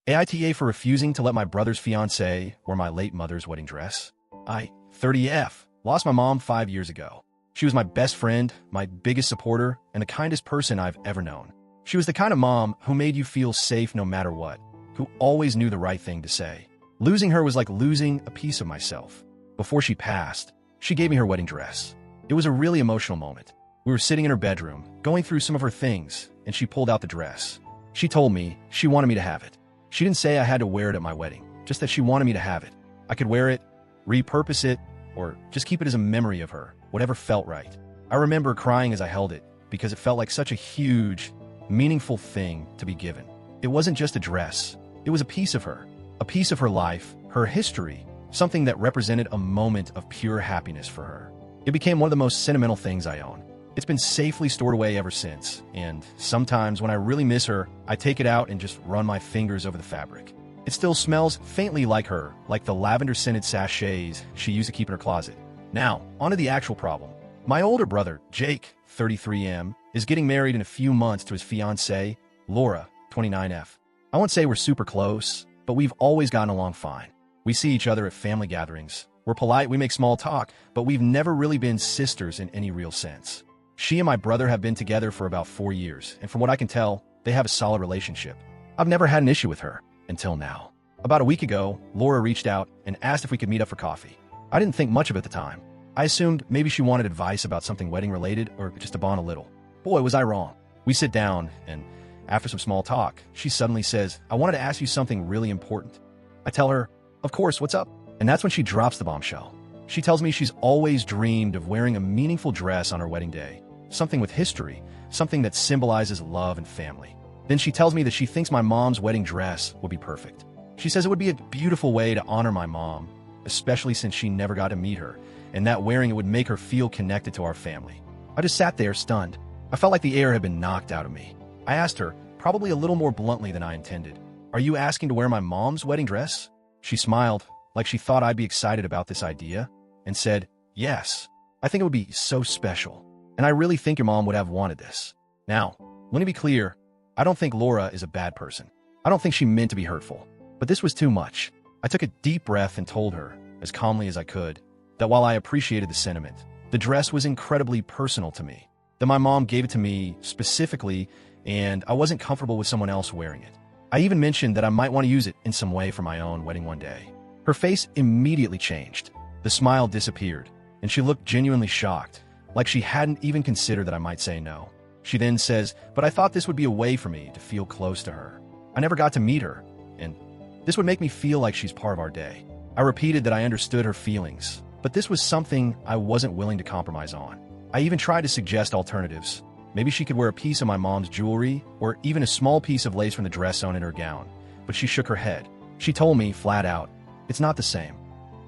AITA for refusing to let my brother's fiancée wear my late mother's wedding dress. I, 30F, lost my mom 5 years ago. She was my best friend, my biggest supporter, and the kindest person I've ever known. She was the kind of mom who made you feel safe no matter what, who always knew the right thing to say. Losing her was like losing a piece of myself. Before she passed, she gave me her wedding dress. It was a really emotional moment. We were sitting in her bedroom, going through some of her things, and she pulled out the dress. She told me she wanted me to have it. She didn't say I had to wear it at my wedding, just that she wanted me to have it. I could wear it, repurpose it, or just keep it as a memory of her, whatever felt right. I remember crying as I held it, because it felt like such a huge, meaningful thing to be given. It wasn't just a dress. It was a piece of her life, her history, something that represented a moment of pure happiness for her. It became one of the most sentimental things I own. It's been safely stored away ever since, and sometimes when I really miss her, I take it out and just run my fingers over the fabric. It still smells faintly like her, like the lavender-scented sachets she used to keep in her closet. Now, onto the actual problem. My older brother, Jake, 33M, is getting married in a few months to his fiancée, Laura, 29F. I won't say we're super close, but we've always gotten along fine. We see each other at family gatherings. We're polite, we make small talk, but we've never really been sisters in any real sense. She and my brother have been together for about 4 years, and from what I can tell, they have a solid relationship. I've never had an issue with her, until now. About a week ago, Laura reached out and asked if we could meet up for coffee. I didn't think much of it at the time. I assumed maybe she wanted advice about something wedding-related or just to bond a little. Boy, was I wrong. We sit down, and after some small talk, she suddenly says, "I wanted to ask you something really important." I tell her, "Of course, what's up?" And that's when she drops the bombshell. She tells me she's always dreamed of wearing a meaningful dress on her wedding day. Something with history, something that symbolizes love and family. Then she tells me that she thinks my mom's wedding dress will be perfect. She says it would be a beautiful way to honor my mom, especially since she never got to meet her, and that wearing it would make her feel connected to our family. I just sat there stunned. I felt like the air had been knocked out of me. I asked her, probably a little more bluntly than I intended, "Are you asking to wear my mom's wedding dress?" She smiled, like she thought I'd be excited about this idea, and said, "Yes, I think it would be so special. And I really think your mom would have wanted this." Now, let me be clear, I don't think Laura is a bad person. I don't think she meant to be hurtful. But this was too much. I took a deep breath and told her, as calmly as I could, that while I appreciated the sentiment, the dress was incredibly personal to me. That my mom gave it to me specifically, and I wasn't comfortable with someone else wearing it. I even mentioned that I might want to use it in some way for my own wedding one day. Her face immediately changed. The smile disappeared, and she looked genuinely shocked, like she hadn't even considered that I might say no. She then says, "But I thought this would be a way for me to feel close to her. I never got to meet her, and this would make me feel like she's part of our day." I repeated that I understood her feelings, but this was something I wasn't willing to compromise on. I even tried to suggest alternatives. Maybe she could wear a piece of my mom's jewelry, or even a small piece of lace from the dress sewn in her gown, but she shook her head. She told me, flat out, "It's not the same."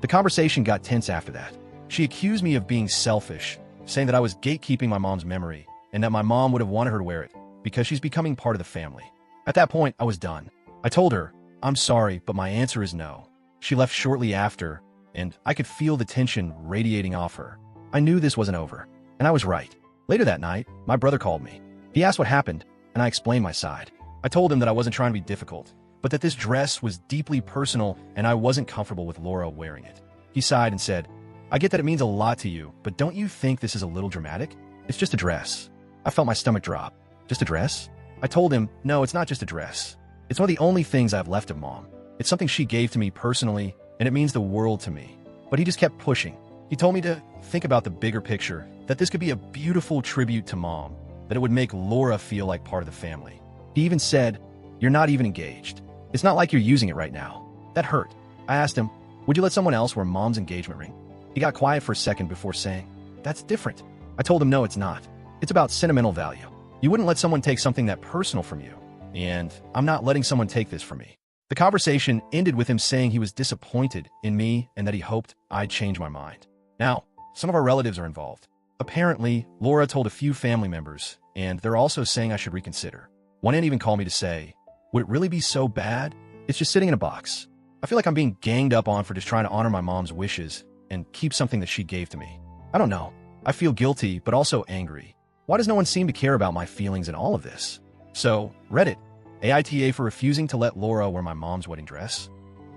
The conversation got tense after that. She accused me of being selfish, saying that I was gatekeeping my mom's memory, and that my mom would have wanted her to wear it, because she's becoming part of the family. At that point, I was done. I told her, "I'm sorry, but my answer is no." She left shortly after, and I could feel the tension radiating off her. I knew this wasn't over, and I was right. Later that night, my brother called me. He asked what happened, and I explained my side. I told him that I wasn't trying to be difficult, but that this dress was deeply personal and I wasn't comfortable with Laura wearing it. He sighed and said, "I get that it means a lot to you, but don't you think this is a little dramatic? It's just a dress." I felt my stomach drop. "Just a dress?" I told him, "No, it's not just a dress. It's one of the only things I have left of Mom. It's something she gave to me personally, and it means the world to me." But he just kept pushing. He told me to think about the bigger picture, that this could be a beautiful tribute to Mom, that it would make Laura feel like part of the family. He even said, "You're not even engaged. It's not like you're using it right now." That hurt. I asked him, "Would you let someone else wear Mom's engagement ring?" He got quiet for a second before saying, "That's different." I told him, "No, it's not. It's about sentimental value. You wouldn't let someone take something that personal from you, and I'm not letting someone take this from me." The conversation ended with him saying he was disappointed in me and that he hoped I'd change my mind. Now, some of our relatives are involved. Apparently, Laura told a few family members, and they're also saying I should reconsider. One aunt even called me to say, "Would it really be so bad? It's just sitting in a box." I feel like I'm being ganged up on for just trying to honor my mom's wishes and keep something that she gave to me. I don't know. I feel guilty, but also angry. Why does no one seem to care about my feelings in all of this? So, Reddit, AITA for refusing to let Laura wear my mom's wedding dress.